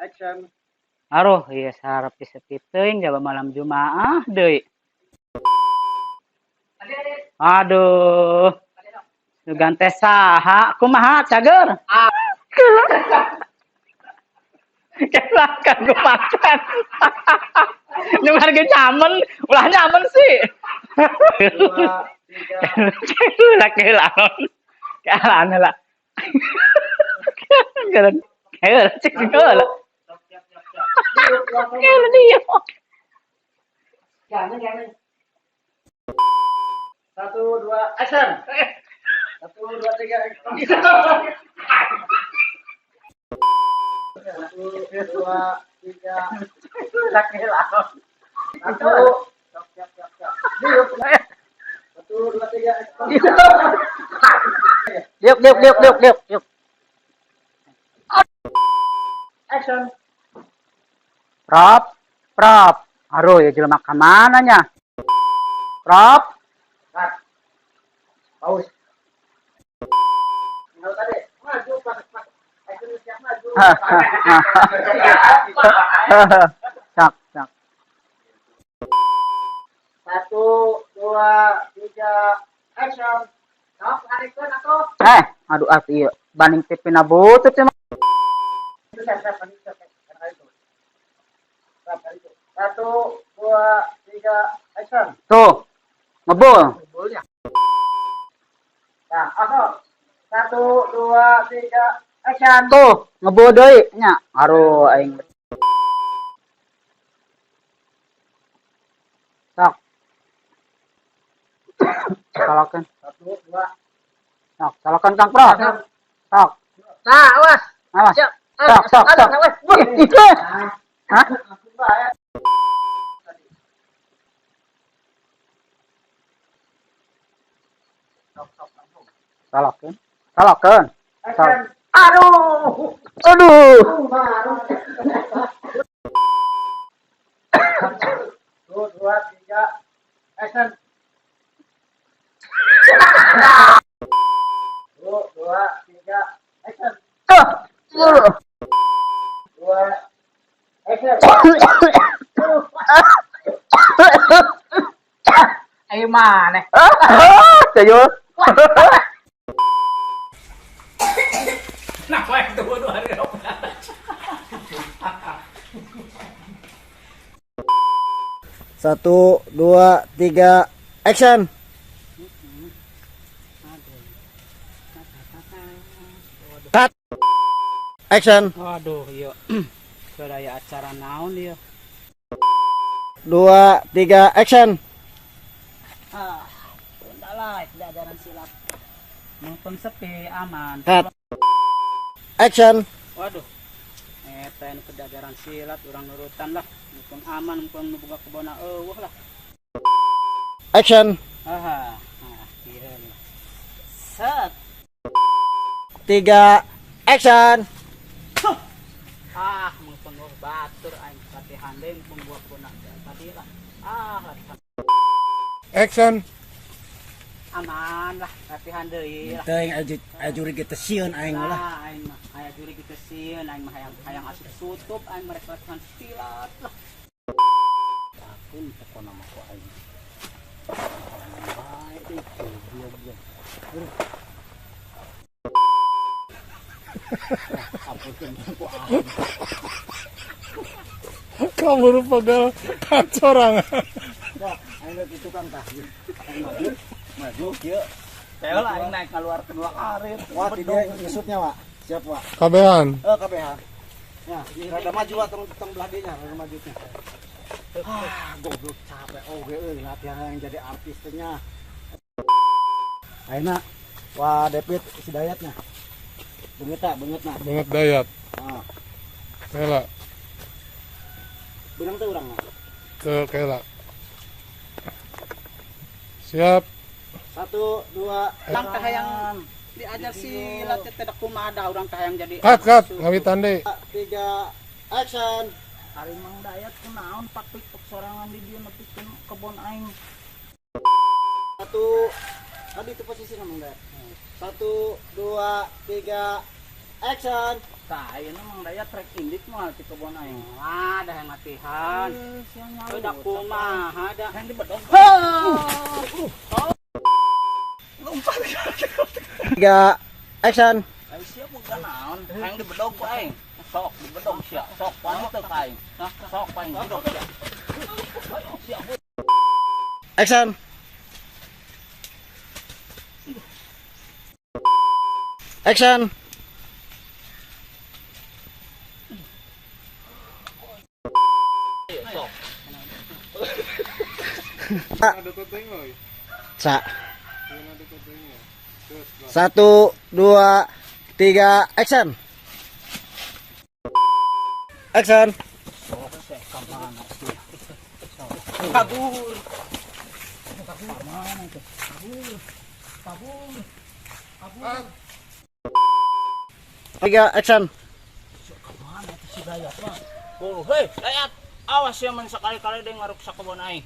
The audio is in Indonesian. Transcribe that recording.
Action. Aduh, iya sarap disepit teuing jaba malam Jumaah deui. Aduh. Sugan teh saha? Kumaha cager? Kelah kanggo makan. Nu harga nyaman, ulah nyaman sih. 2, 3. Lah kelah. Kelah lah. Keren. Keren cek lah. Keren dia. Jangan. 1, 2, action. 1, 2, 3, action. 1, 2, 3. Lah kelah. 1. Siap. 1, 2, 3, action. Diuk. Action. Prop. Aduh, ya jelema ka mananya? Prop. Cut. Pause. Tinggal tadi. Maju, Pak. Action siap maju. Cak. 1, 2, 3, action. Sok, harikeun atuh. Aduh ieu banding TV na butut ya. Itu siap. Satu, 2, 3, action. Tuh, ngebul. Bolnya. Nah, aku. 1, 2, 3, action. Tuh, ngebul deui nya. Aduh aing. Sok. Salakan. 1, 2. Sok, salakan Kang Pro. Sok. Nah, awas. Awas. Siap. Sok. Awas. Hah? Langsung bahaya. Sok. Salakan. Action. Aduh. Baru. 1, 2, 3, action. 1, 2, 3, action. 2, action. Ayo mana? Sayur. Kenapa itu dua hari Satu, dua, tiga, action. Cut. Action. Aduh, iya. Sadaya acara naon ieu? 2, 3, action. Pundalah, pelajaran silat. Mumpung sepi aman. Cut. Action. Waduh. Eta anu kedajaran silat urang nurutan lah. Mumpung aman, mumpung nu boga kebona eueuh lah. Action. Aha. Nah, ieu. Set. 3, action. Mumpung batur aing latihan deui mumpung gua kebona tadi lah. Latihan. Action. Aman lah, latihan deui lah. Teuing ajuri kita sieun aing lah. Aing mah aya juri kita sieun, aing mah hayang asup sutup, aing mah rek latihan silat lah. Takun pokona mah ku aing. Bae itu dia. Kamu rupa gal kacorangan. Aing lihat itu kan tah. Maju kieu. Teu lah aing naik keluar kedua karir. Wah, dia ngesutnya, Wak. Siap, Wak. Kabehan. KBH. Ya, rada maju Wak tong belah dinya, rada maju teh. Goblok capek oge euy latihan yang jadi artis teh nya. Ayeuna Wah, David Hidayatnya. Beungeutna. Banget dayat. Ah, Kela. beunang teh urang mah. Ke kela. Siap. 1, 2, Lang kahayang diajar silat teh teh kumaha urang kahayang jadi. Cut. Ngawitan deui. 3, action. Ari Mang Dayat kunaon pak pikuk sorangan di dieu nepikeun kebon aing. 1, tadi itu posisi Mang Dayat. 1, 2, 3, action. Tayo namang daya trek indit mo ti kebon ay. Ada yang latihan. Udah kumaha ada. Yang di bedog. Tiga, action. Ay siya mo ganaon. Ang di bedog ko ay. Sok di bedog siya. Sok pa mo to kay. Sok pa di bedog siya. Siya mo. Action. Action. Sok. Ada tengok. Sa. Ada tengok. Terus. 1, 2, 3, action. Action. Sok siya kamana siya. Kabur. Kamana to? Kabur. Kabur. Kabur. 3, action. Kamana to si Dayat mah? Oh, hey, Dayat. Awas ya man sakali-kali deh ngaruk sa kebon aing.